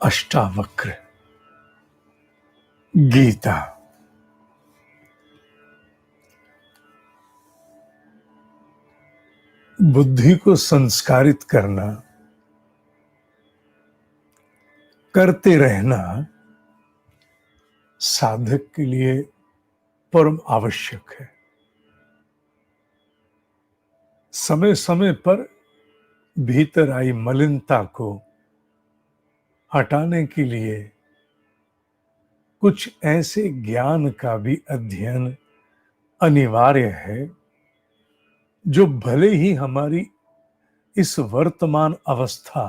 अष्टावक्र गीता। बुद्धि को संस्कारित करना, करते रहना साधक के लिए परम आवश्यक है। समय समय पर भीतर आई मलिनता को हटाने के लिए कुछ ऐसे ज्ञान का भी अध्ययन अनिवार्य है जो भले ही हमारी इस वर्तमान अवस्था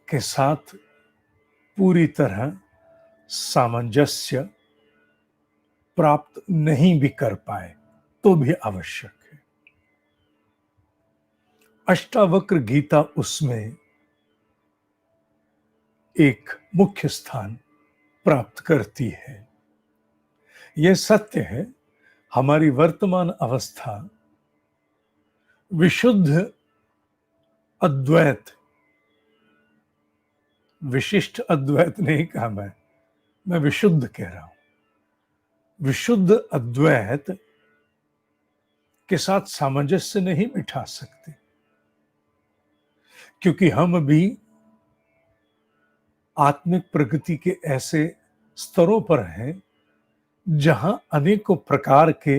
के साथ पूरी तरह सामंजस्य प्राप्त नहीं भी कर पाए तो भी आवश्यक है। अष्टावक्र गीता उसमें एक मुख्य स्थान प्राप्त करती है। यह सत्य है, हमारी वर्तमान अवस्था विशुद्ध अद्वैत, विशिष्ट अद्वैत नहीं कहा मैं विशुद्ध कह रहा हूं। विशुद्ध अद्वैत के साथ सामंजस्य नहीं बिठा सकते, क्योंकि हम भी आत्मिक प्रगति के ऐसे स्तरों पर हैं जहां अनेकों प्रकार के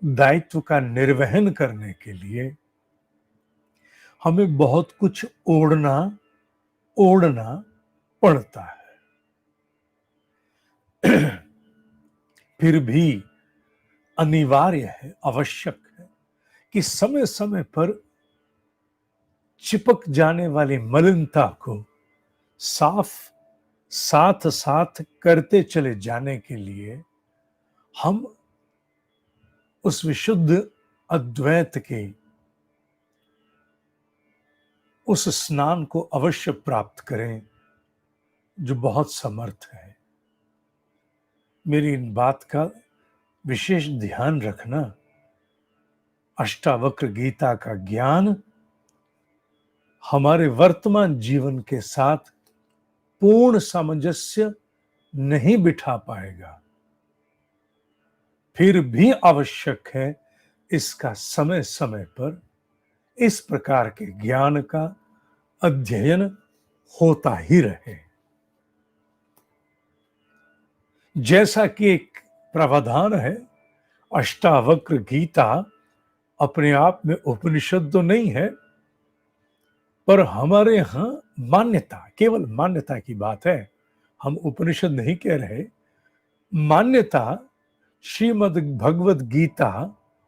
दायित्व का निर्वहन करने के लिए हमें बहुत कुछ ओढ़ना पड़ता है। फिर भी अनिवार्य है, आवश्यक है कि समय समय पर चिपक जाने वाली मलिनता को साफ साथ साथ करते चले जाने के लिए हम उस विशुद्ध अद्वैत के उस स्नान को अवश्य प्राप्त करें जो बहुत समर्थ है। मेरी इन बात का विशेष ध्यान रखना। अष्टावक्र गीता का ज्ञान हमारे वर्तमान जीवन के साथ पूर्ण सामंजस्य नहीं बिठा पाएगा, फिर भी आवश्यक है इसका समय समय पर इस प्रकार के ज्ञान का अध्ययन होता ही रहे। जैसा कि एक प्रावधान है, अष्टावक्र गीता अपने आप में उपनिषद तो नहीं है, पर हमारे यहां मान्यता, केवल मान्यता की बात है, हम उपनिषद नहीं कह रहे। मान्यता श्रीमद् भगवद गीता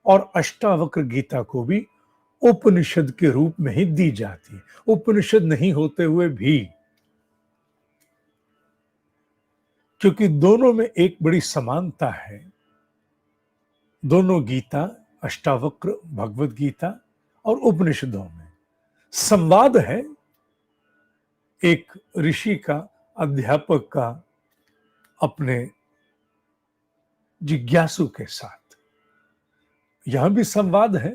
और अष्टावक्र गीता को भी उपनिषद के रूप में ही दी जाती है, उपनिषद नहीं होते हुए भी, क्योंकि दोनों में एक बड़ी समानता है। दोनों गीता, अष्टावक्र भगवद गीता और उपनिषदों में संवाद है, एक ऋषि का, अध्यापक का अपने जिज्ञासु के साथ। यहां भी संवाद है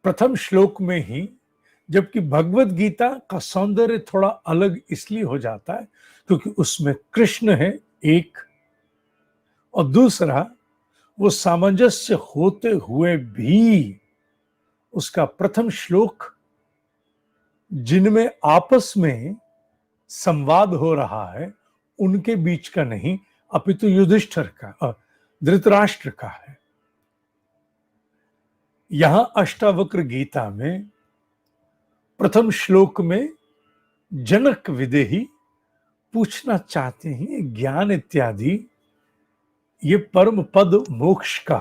प्रथम श्लोक में ही, जबकि भगवद गीता का सौंदर्य थोड़ा अलग इसलिए हो जाता है क्योंकि उसमें कृष्ण है एक, और दूसरा वो सामंजस्य होते हुए भी उसका प्रथम श्लोक जिनमें आपस में संवाद हो रहा है उनके बीच का नहीं, अपितु युधिष्ठिर का, धृतराष्ट्र का है। यहां अष्टावक्र गीता में प्रथम श्लोक में जनक विदेही पूछना चाहते हैं, ज्ञान इत्यादि ये परम पद मोक्ष का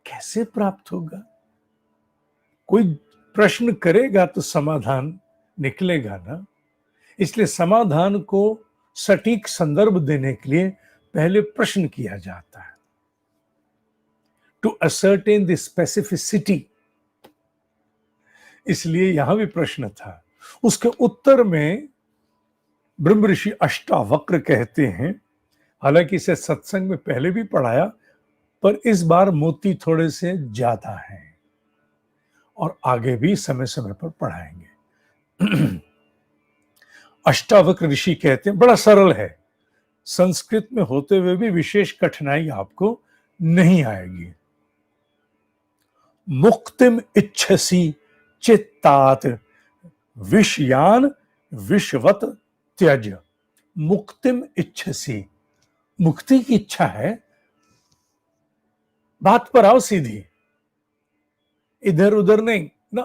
कैसे प्राप्त होगा? कोई प्रश्न करेगा तो समाधान निकलेगा ना। इसलिए समाधान को सटीक संदर्भ देने के लिए पहले प्रश्न किया जाता है, टू असर्टेन द स्पेसिफिसिटी। इसलिए यहां भी प्रश्न था, उसके उत्तर में ब्रह्म ऋषि अष्टावक्र कहते हैं, हालांकि इसे सत्संग में पहले भी पढ़ाया, पर इस बार मोती थोड़े से ज्यादा हैं और आगे भी समय समय पर पढ़ाएंगे। अष्टावक्र ऋषि कहते हैं, बड़ा सरल है, संस्कृत में होते हुए भी विशेष कठिनाई आपको नहीं आएगी। मुक्तिम इच्छसि चित्तात विषयान विश्वत त्यज। मुक्तिम इच्छसि, मुक्ति की इच्छा है, बात पर आओ सीधी, इधर उधर नहीं ना,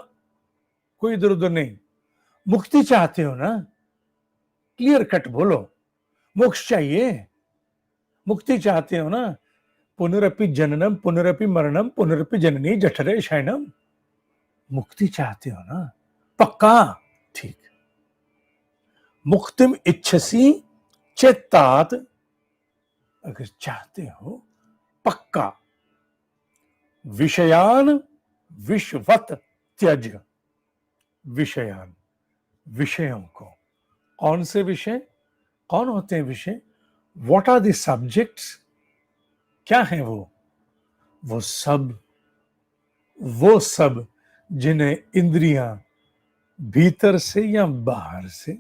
कोई इधर उधर नहीं। मुक्ति चाहते हो ना, क्लियर कट बोलो, मोक्ष चाहिए, मुक्ति चाहते हो ना, पुनरपि जननम पुनरपि मरणम पुनरपि जननी जठरे शयनम, मुक्ति चाहते हो ना, पक्का, ठीक। मुक्तिम इच्छसि चेतात, अगर चाहते हो पक्का, विषयान विश्ववत त्यज, विषयान, विषयों को, कौन से विषय, कौन होते हैं विषय, व्हाट आर द सब्जेक्ट्स, क्या है वो सब जिन्हें इंद्रियां भीतर से या बाहर से,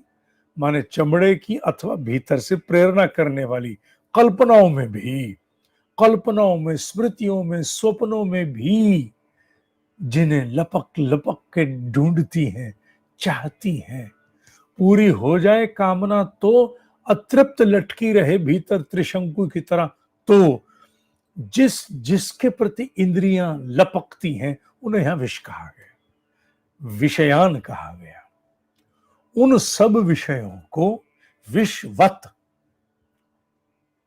माने चमड़े की अथवा भीतर से प्रेरणा करने वाली, कल्पनाओं में भी, कल्पनाओं में, स्मृतियों में, स्वप्नों में भी जिन्हें लपक लपक के ढूंढती हैं, चाहती हैं, पूरी हो जाए कामना तो अतृप्त लटकी रहे भीतर त्रिशंकु की तरह, तो जिसके प्रति इंद्रियां लपकती हैं उन्हें यहां विष कहा गया, विषयान कहा गया। उन सब विषयों को विषवत,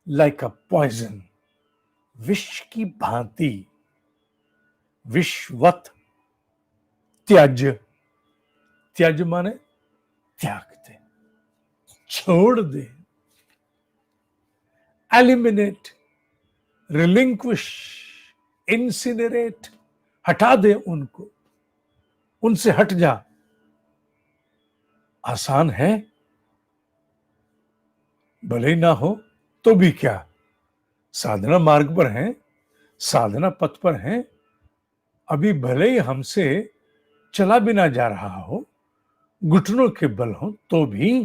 लाइक अ पॉइजन, विष की भांति, विषवत त्यज, त्यज माने त्याग दे, छोड़ दे, एलिमिनेट, रिलिंक्विश, इंसिनरेट, हटा दे उनको, उनसे हट जा। आसान है, भले ही ना हो तो भी क्या, साधना मार्ग पर हैं, साधना पथ पर हैं, अभी भले ही हमसे चला भी ना जा रहा हो, घुटनों के बल हो, तो भी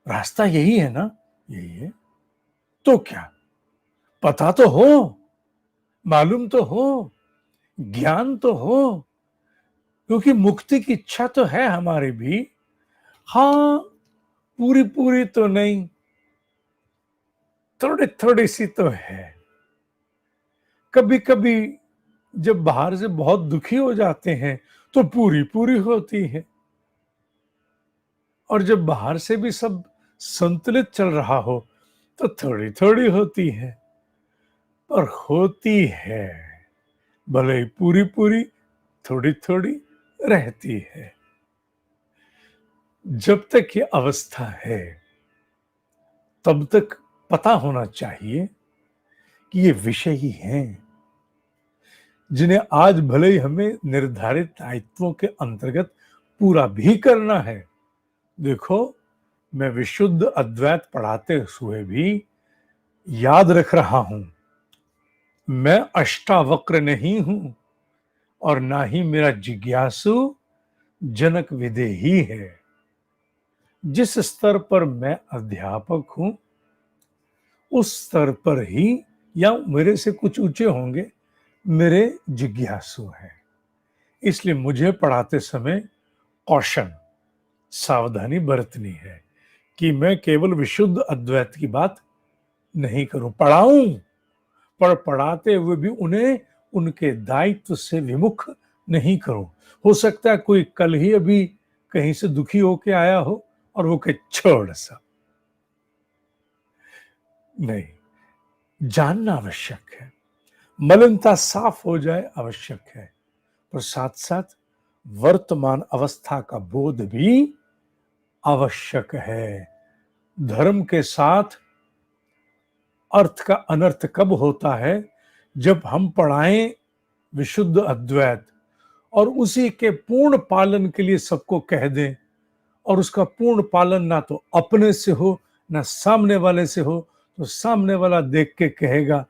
रास्ता यही है ना, यही है, तो क्या, पता तो हो, मालूम तो हो, ज्ञान तो हो, क्योंकि मुक्ति की इच्छा तो है हमारे भी, हाँ पूरी पूरी तो नहीं, थोड़ी थोड़ी सी तो है। कभी कभी जब बाहर से बहुत दुखी हो जाते हैं तो पूरी पूरी होती है, और जब बाहर से भी सब संतुलित चल रहा हो तो थोड़ी थोड़ी होती है, पर होती है, भले ही पूरी पूरी थोड़ी थोड़ी रहती है। जब तक ये अवस्था है तब तक पता होना चाहिए कि ये विषय ही हैं, जिन्हें आज भले ही हमें निर्धारित दायित्वों के अंतर्गत पूरा भी करना है। देखो, मैं विशुद्ध अद्वैत पढ़ाते हुए भी याद रख रहा हूं, मैं अष्टावक्र नहीं हूं और ना ही मेरा जिज्ञासु जनक विदेही है। जिस स्तर पर मैं अध्यापक हूं उस स्तर पर ही, या मेरे से कुछ ऊंचे होंगे, मेरे जिज्ञासु हैं। इसलिए मुझे पढ़ाते समय कौशन, सावधानी बरतनी है कि मैं केवल विशुद्ध अद्वैत की बात नहीं करूं, पढ़ाऊं, पर पढ़ाते हुए भी उन्हें उनके दायित्व से विमुख नहीं करूं। हो सकता है कोई कल ही अभी कहीं से दुखी होके आया हो और वो कहे छोड़ सब, नहीं, जानना आवश्यक है, मलिनता साफ हो जाए आवश्यक है, पर साथ साथ वर्तमान अवस्था का बोध भी आवश्यक है। धर्म के साथ अर्थ का अनर्थ कब होता है, जब हम पढ़ाएं विशुद्ध अद्वैत और उसी के पूर्ण पालन के लिए सबको कह दें, और उसका पूर्ण पालन ना तो अपने से हो ना सामने वाले से हो, तो सामने वाला देख के कहेगा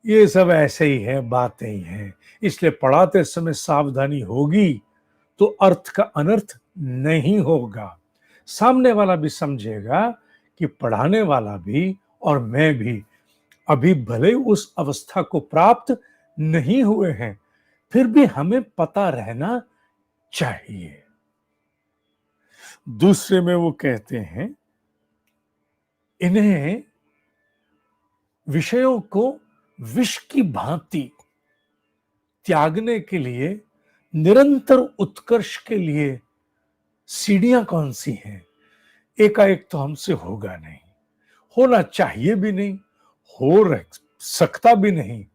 ये सब ऐसे ही है, बातें ही हैं। इसलिए पढ़ाते समय सावधानी होगी तो अर्थ का अनर्थ नहीं होगा। सामने वाला भी समझेगा कि पढ़ाने वाला भी और मैं भी अभी भले उस अवस्था को प्राप्त नहीं हुए हैं, फिर भी हमें पता रहना चाहिए। दूसरे में वो कहते हैं, इन्हें विषयों को विष की भांति त्यागने के लिए, निरंतर उत्कर्ष के लिए सीढ़ियां कौन सी हैं? एकाएक तो हमसे होगा नहीं, होना चाहिए भी नहीं, हो सकता भी नहीं।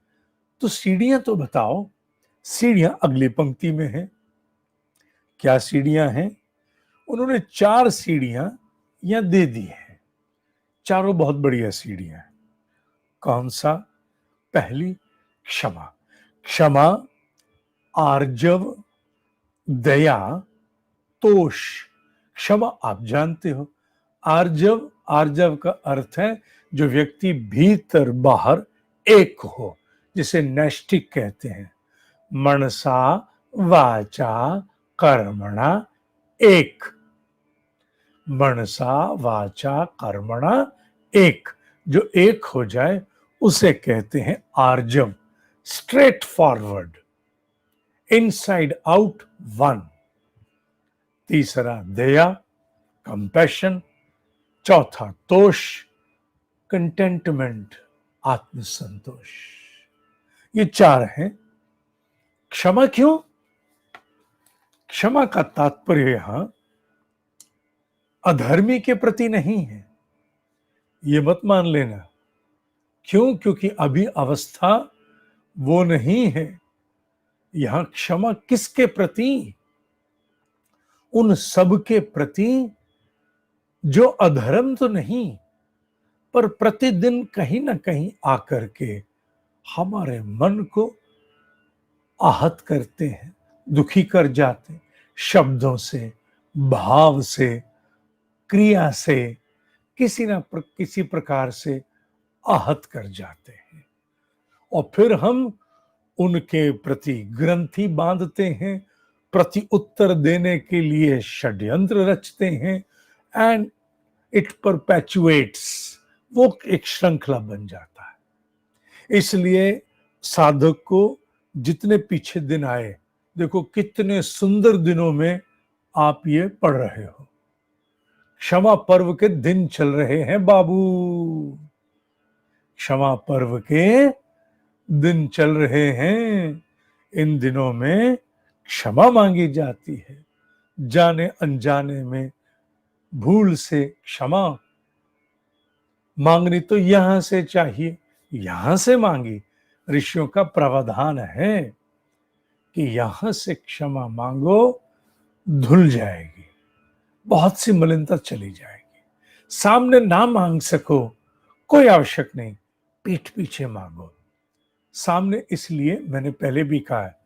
तो सीढ़ियां तो बताओ। सीढ़ियां अगली पंक्ति में है। क्या सीढ़ियां हैं? उन्होंने 4 सीढ़ियां यहां दे दी हैं। चारों बहुत बढ़िया सीढ़ियां हैं। कौन सा? पहली, क्षमा। क्षमा, आर्जव, दया, तोष। क्षमा आप जानते हो। आर्जव, आर्जव का अर्थ है जो व्यक्ति भीतर बाहर एक हो, जिसे नैष्ठिक कहते हैं। मनसा वाचा कर्मणा एक। मनसा वाचा कर्मणा एक, जो एक हो जाए उसे कहते हैं आर्जव। Straightforward, inside out one. तीसरा दया, कंपैशन। चौथा तोष, कंटेंटमेंट, आत्मसंतोष। ये 4 हैं। क्षमा क्यों? क्षमा का तात्पर्य यहां अधर्मी के प्रति नहीं है, ये मत मान लेना। क्यों? क्योंकि अभी अवस्था वो नहीं है। यहां क्षमा किसके प्रति? उन सब के प्रति जो अधर्म तो नहीं, पर प्रतिदिन कहीं ना कहीं आकर के हमारे मन को आहत करते हैं, दुखी कर जाते हैं, शब्दों से, भाव से, क्रिया से, किसी प्रकार से आहत कर जाते हैं। और फिर हम उनके प्रति ग्रंथि बांधते हैं, प्रति उत्तर देने के लिए षड्यंत्र रचते हैं, एंड इट परपेचुएट्स। वो एक श्रृंखला बन जाता है। इसलिए साधक को जितने पीछे दिन आए, देखो कितने सुंदर दिनों में आप ये पढ़ रहे हो। क्षमा पर्व के दिन चल रहे हैं बाबू, क्षमा पर्व के दिन चल रहे हैं। इन दिनों में क्षमा मांगी जाती है। जाने अनजाने में भूल से क्षमा मांगनी तो यहां से चाहिए, यहां से मांगी। ऋषियों का प्रावधान है कि यहां से क्षमा मांगो, धुल जाएगी, बहुत सी मलिनता चली जाएगी। सामने ना मांग सको, कोई आवश्यक नहीं, पीठ पीछे मांगो। सामने इसलिए मैंने पहले भी कहा है,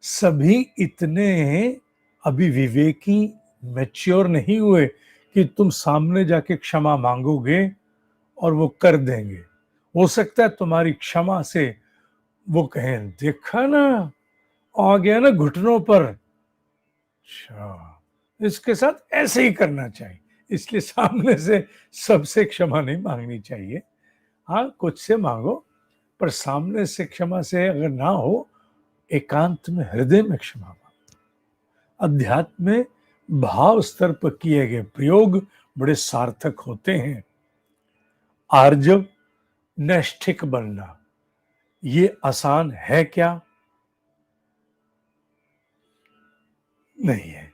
सभी इतने अभी विवेकी, मैच्योर नहीं हुए कि तुम सामने जाके क्षमा मांगोगे और वो कर देंगे। हो सकता है तुम्हारी क्षमा से वो कहें, देखा ना, आ गया ना घुटनों पर। अच्छा, इसके साथ ऐसे ही करना चाहिए। इसलिए सामने से सबसे क्षमा नहीं मांगनी चाहिए। हाँ, कुछ से मांगो, पर सामने से क्षमा से अगर ना हो, एकांत में, हृदय में क्षमा मांगो। अध्यात्म में भाव स्तर पर किए गए प्रयोग बड़े सार्थक होते हैं। आर्जव, नैष्ठिक बनना, ये आसान है क्या? नहीं है,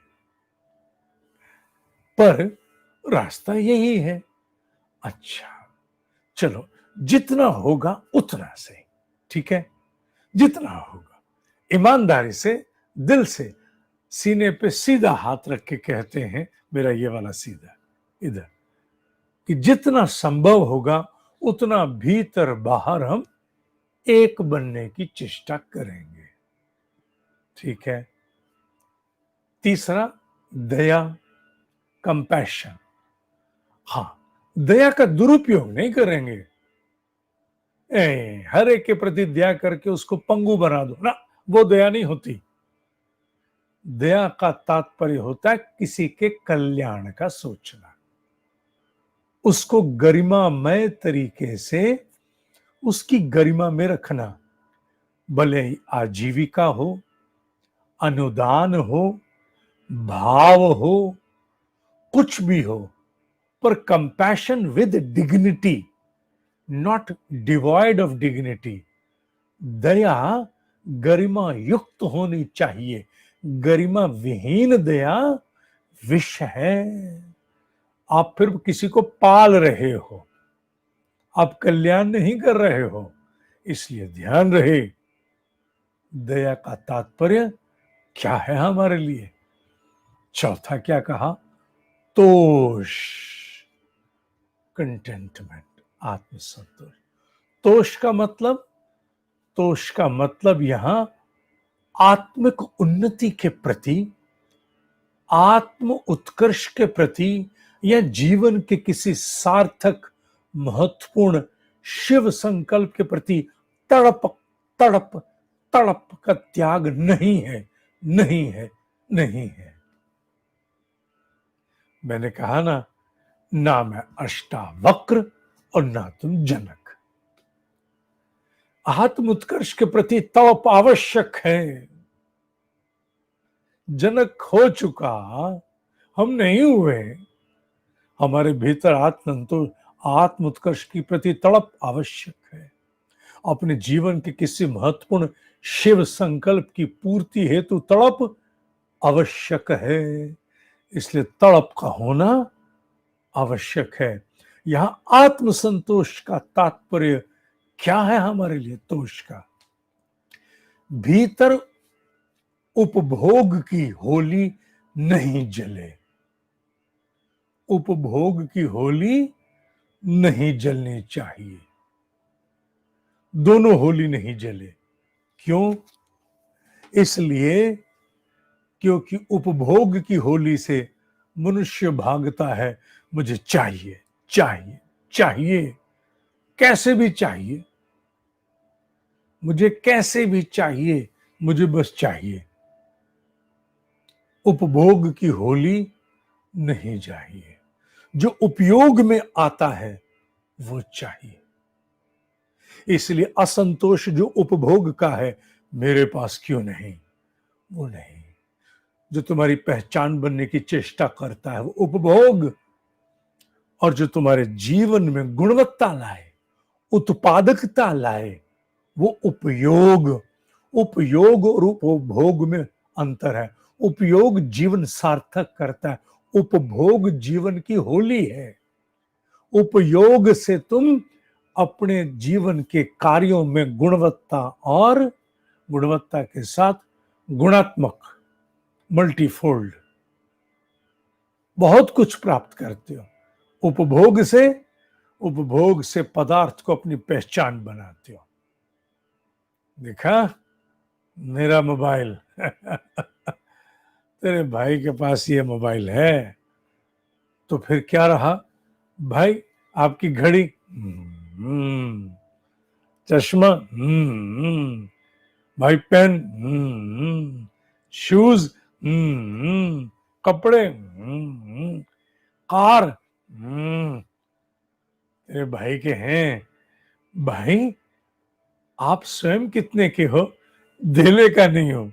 पर रास्ता यही है। अच्छा, चलो, जितना होगा उतना से, ठीक है? जितना होगा ईमानदारी से, दिल से, सीने पे सीधा हाथ रख के कहते हैं, मेरा ये वाला सीधा इधर, कि जितना संभव होगा उतना भीतर बाहर हम एक बनने की चेष्टा करेंगे, ठीक है? तीसरा, दया, कंपैशन। हाँ, दया का दुरुपयोग नहीं करेंगे। हर एक के प्रति दया करके उसको पंगु बना दो ना, वो दया नहीं होती। दया का तात्पर्य होता है किसी के कल्याण का सोचना, उसको गरिमामय तरीके से उसकी गरिमा में रखना, भले ही आजीविका हो, अनुदान हो, भाव हो, कुछ भी हो, पर compassion with dignity, not devoid of dignity. दया गरिमा युक्त होनी चाहिए, गरिमा विहीन दया विष है। आप फिर किसी को पाल रहे हो, आप कल्याण नहीं कर रहे हो, इसलिए ध्यान रहे दया का तात्पर्य क्या है हमारे लिए। चौथा क्या कहा? तोष, कंटेंटमेंट, आत्मसंतोष। तोष का मतलब, तोष का मतलब यहां आत्मिक उन्नति के प्रति, आत्म उत्कर्ष के प्रति, या जीवन के किसी सार्थक महत्वपूर्ण शिव संकल्प के प्रति तड़प तड़प तड़प का त्याग नहीं है, नहीं है, नहीं है। मैंने कहा ना मैं अष्टावक्र और ना तुम जनक। आत्म उत्कर्ष के प्रति तप आवश्यक है। जनक हो चुका, हम नहीं हुए। हमारे भीतर आत्म उत्कर्ष के प्रति तड़प आवश्यक है। अपने जीवन के किसी महत्वपूर्ण शिव संकल्प की पूर्ति हेतु तड़प आवश्यक है, इसलिए तड़प का होना आवश्यक है। यहां आत्मसंतोष का तात्पर्य क्या है हमारे लिए? तोष का भीतर उपभोग की होली नहीं जले, उपभोग की होली नहीं जलनी चाहिए। दोनों होली नहीं जले। क्यों? इसलिए क्योंकि उपभोग की होली से मनुष्य भागता है, मुझे चाहिए चाहिए चाहिए, कैसे भी चाहिए, मुझे कैसे भी चाहिए, मुझे बस चाहिए। उपभोग की होली नहीं चाहिए। जो उपयोग में आता है वो चाहिए। इसलिए असंतोष जो उपभोग का है, मेरे पास क्यों नहीं, वो नहीं। जो तुम्हारी पहचान बनने की चेष्टा करता है वो उपभोग, और जो तुम्हारे जीवन में गुणवत्ता लाए, उत्पादकता लाए, वो उपयोग। उपयोग और उपभोग में अंतर है। उपयोग जीवन सार्थक करता है, उपभोग जीवन की होली है। उपयोग से तुम अपने जीवन के कार्यों में गुणवत्ता और गुणवत्ता के साथ गुणात्मक, मल्टीफोल्ड बहुत कुछ प्राप्त करते हो। उपभोग से पदार्थ को अपनी पहचान बनाते हो। देखा मेरा मोबाइल तेरे भाई के पास ये मोबाइल है, तो फिर क्या रहा भाई? आपकी घड़ी, चश्मा, भाई पेन, शूज, कपड़े, कार, तेरे भाई के हैं। भाई आप स्वयं कितने के हो? धेले का नहीं हो।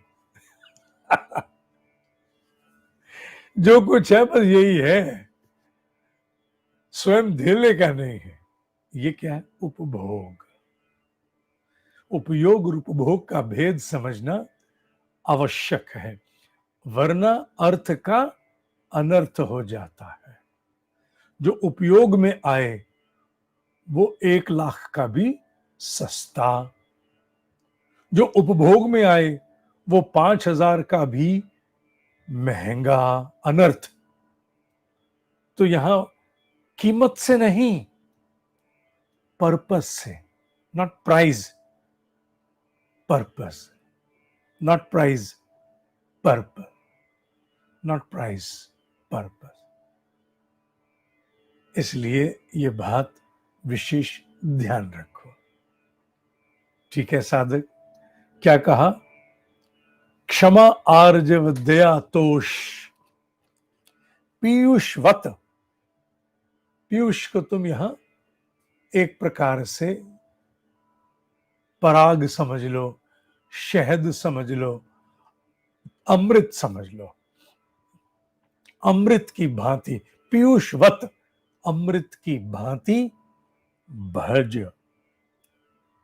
जो कुछ है बस यही है, स्वयं धेले का नहीं है। ये क्या है? उपभोग। उपयोग और उपभोग का भेद समझना आवश्यक है, वरना अर्थ का अनर्थ हो जाता है। जो उपयोग में आए वो 1,00,000 का भी सस्ता, जो उपभोग में आए वो 5,000 का भी महंगा। अनर्थ तो यहां कीमत से नहीं, पर्पस से। Not price, purpose. Not price, purpose. Not price, purpose. इसलिए ये बात विशेष ध्यान रखो। ठीक है साधक? क्या कहा? क्षमा आर्जव दया तोष पीयूषवत। पीयूष को तुम यहां एक प्रकार से पराग समझ लो, शहद समझ लो, अमृत समझ लो। अमृत की भांति, पीयूषवत, अमृत की भांति भज।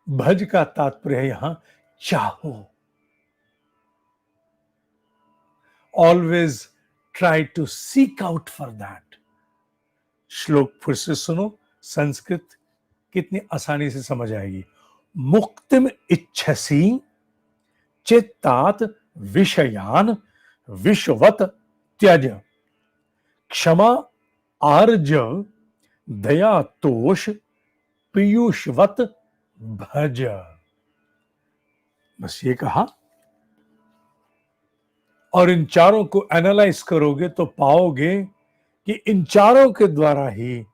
भज का तात्पर्य यहां चाहो। Always try to seek out for that. श्लोक फिर से सुनो, संस्कृत कितनी आसानी से समझ आएगी। मुक्तिम इच्छसी चित्तात विषयान विश्ववत त्यज। क्षमा आर्जव दया तोष पीयूषवत भज। बस ये कहा, और इन चारों को एनालाइज करोगे तो पाओगे कि इन चारों के द्वारा ही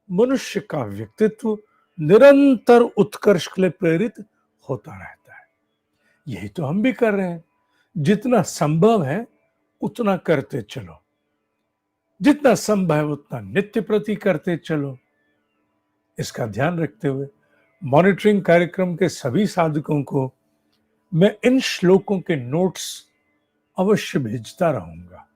मनुष्य का व्यक्तित्व निरंतर उत्कर्ष के लिए प्रेरित होता रहता है। यही तो हम भी कर रहे हैं। जितना संभव है उतना करते चलो, जितना संभव है उतना नित्य प्रति करते चलो। इसका ध्यान रखते हुए मॉनिटरिंग कार्यक्रम के सभी साधकों को मैं इन श्लोकों के नोट्स अवश्य भेजता रहूंगा।